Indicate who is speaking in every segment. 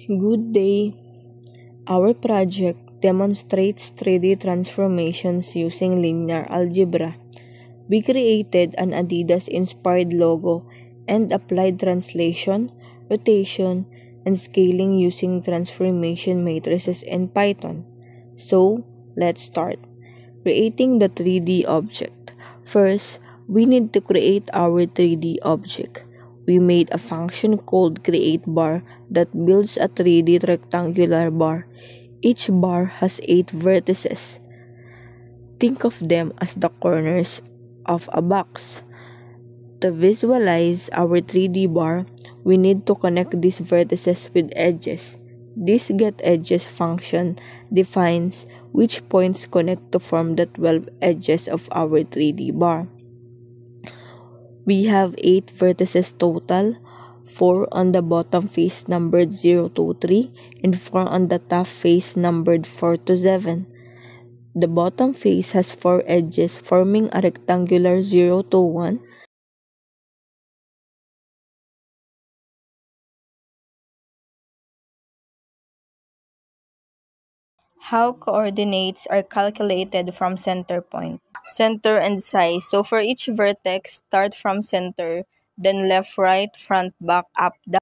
Speaker 1: Good day! Our project demonstrates 3D transformations using linear algebra. We created an Adidas-inspired logo and applied translation, rotation, and scaling using transformation matrices in Python. So, let's start. Creating the 3D object. First, we need to create our 3D object. We made a function called createBar that builds a 3D rectangular bar. Each bar has 8 vertices. Think of them as the corners of a box. To visualize our 3D bar, we need to connect these vertices with edges. This getEdges function defines which points connect to form the 12 edges of our 3D bar. We have 8 vertices total, 4 on the bottom face numbered 0 to 3, and 4 on the top face numbered 4 to 7. The bottom face has 4 edges forming a rectangular 0 to 1.
Speaker 2: How coordinates are calculated from center point, center and size. So for each vertex, start from center, then left, right, front, back, up, down.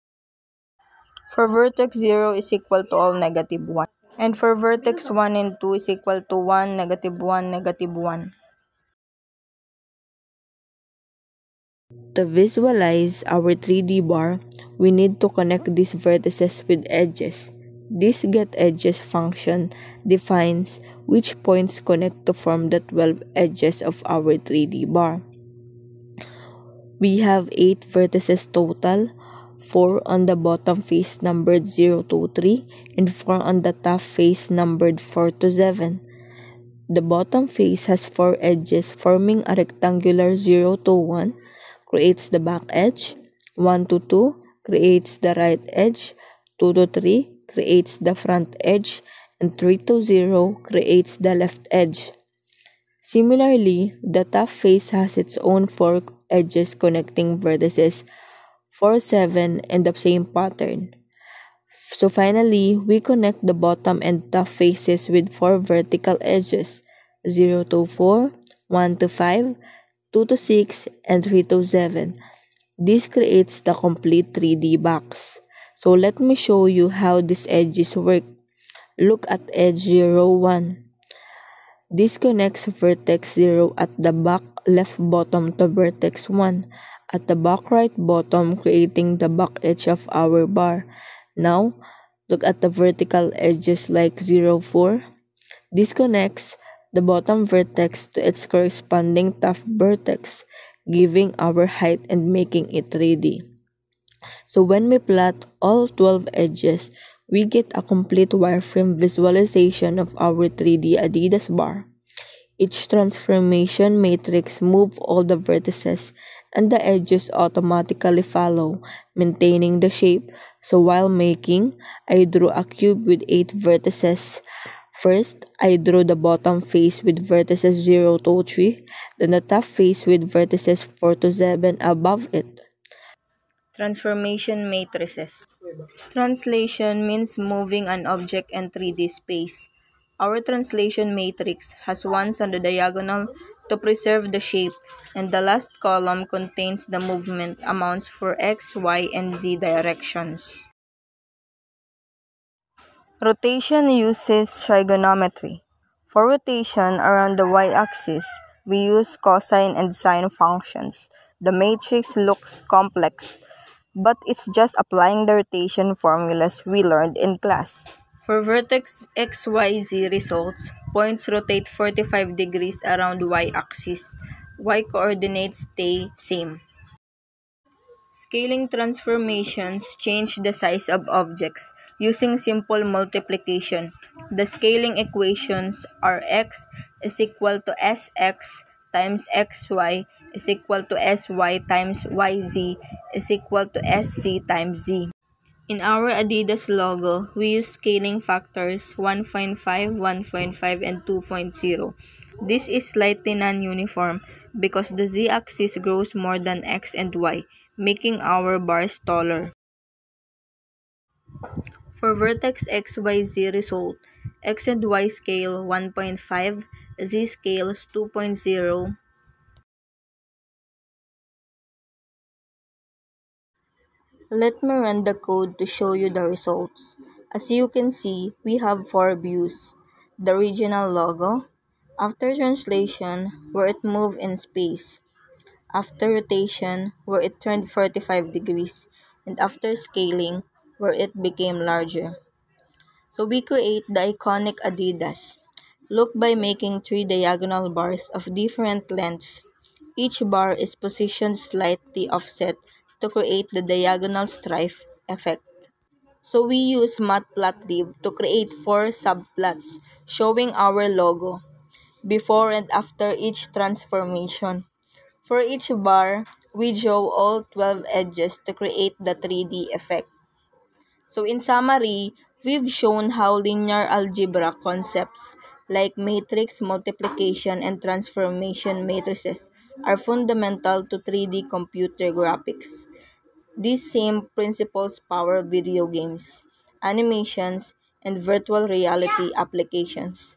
Speaker 2: For vertex 0 is equal to all negative 1. And for vertex 1 and 2 is equal to 1, negative 1, negative 1.
Speaker 1: To visualize our 3D bar, we need to connect these vertices with edges. This getEdges function defines which points connect to form the 12 edges of our 3D bar. We have 8 vertices total, 4 on the bottom face numbered 0 to 3, and 4 on the top face numbered 4 to 7. The bottom face has 4 edges forming a rectangular 0 to 1, creates the back edge, 1 to 2 creates the right edge, 2 to 3 creates the front edge, and 3 to 0 creates the left edge. Similarly, the top face has its own 4 edges connecting vertices 4, 7, and the same pattern. So finally, we connect the bottom and top faces with 4 vertical edges, 0 to 4, 1 to 5, 2 to 6, and 3 to 7. This creates the complete 3D box. So let me show you how these edges work. Look at edge 0, 1. This connects vertex 0 at the back left bottom to vertex 1 at the back right bottom, creating the back edge of our bar. Now, look at the vertical edges like 0, 4. This connects the bottom vertex to its corresponding top vertex, giving our height and making it 3D. So when we plot all 12 edges, we get a complete wireframe visualization of our 3D Adidas bar. Each transformation matrix moves all the vertices and the edges automatically follow, maintaining the shape. So while making, I drew a cube with 8 vertices. First, I drew the bottom face with vertices 0 to 3, then the top face with vertices 4 to 7 above it.
Speaker 2: Transformation matrices. Translation means moving an object in 3D space. Our translation matrix has ones on the diagonal to preserve the shape, and the last column contains the movement amounts for X, Y, and Z directions. Rotation uses trigonometry. For rotation around the y-axis, we use cosine and sine functions. The matrix looks complex, but it's just applying the rotation formulas we learned in class. For vertex XYZ results, points rotate 45 degrees around y-axis. Y coordinates stay same. Scaling transformations change the size of objects using simple multiplication. The scaling equations are x is equal to sx times xy is equal to sy times yz is equal to sc times z. In our Adidas logo, we use scaling factors 1.5, 1.5, and 2.0. This is slightly non-uniform because the z-axis grows more than x and y, making our bars taller. For vertex XYZ result, X and Y scale 1.5, Z scales 2.0. Let me run the code to show you the results. As you can see, we have 4 views. The original logo, after translation, where it moved in space, after rotation, where it turned 45 degrees, and after scaling, where it became larger. So we create the iconic Adidas. Look by making 3 diagonal bars of different lengths. Each bar is positioned slightly offset to create the diagonal stripe effect. So we use Matplotlib to create 4 subplots showing our logo before and after each transformation. For each bar, we draw all 12 edges to create the 3D effect. So in summary, we've shown how linear algebra concepts like matrix multiplication and transformation matrices are fundamental to 3D computer graphics. These same principles power video games, animations, and virtual reality applications.